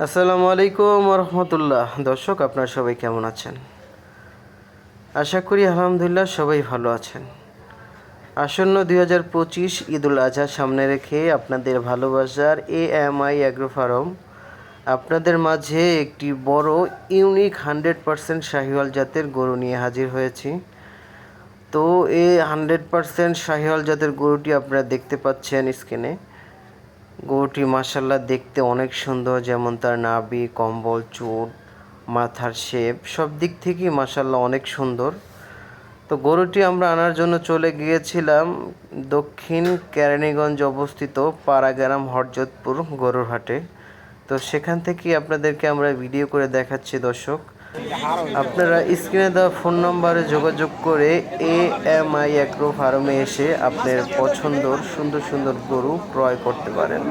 আসসালামু আলাইকুম রহমতুল্লাহ। দর্শক, আপনারা সবাই কেমন আছেন? আশা করি আলহামদুলিল্লাহ সবাই ভালো আছেন। আসন্ন 2025 ঈদুল আজহা সামনে রেখে আপনাদের ভালোবাসার AMI অ্যাগ্রো ফার্ম আপনাদের মাঝে একটি বড় ইউনিক 100% শাহিওয়াল জাতের গরু নিয়ে হাজির হয়েছি। তো এই 100% শাহিওয়াল জাতের গরুটি আপনারা দেখতে পাচ্ছেন স্ক্রিনে। গরুটি মাশাআল্লাহ দেখতে অনেক সুন্দর, যেমন তার নাভি, কম্বল, চুট, মাথার শেপ সব দিক থেকেই মাশাআল্লাহ অনেক সুন্দর। তো গরুটি আমরা আনার জন্য চলে গিয়েছিলাম দক্ষিণ কেরানীগঞ্জ অবস্থিত পাড়াগ্রাম হরজতপুর গরুর হাটে। তো সেখান থেকেই আপনাদেরকে আমরা ভিডিও করে দেখাচ্ছি। দর্শক, আপনারা স্ক্রিনে দেওয়া ফোন নম্বরে যোগাযোগ করে AMI অ্যাগ্রো ফার্মে এসে আপনার পছন্দর সুন্দর সুন্দর গরু ক্রয় করতে পারেন।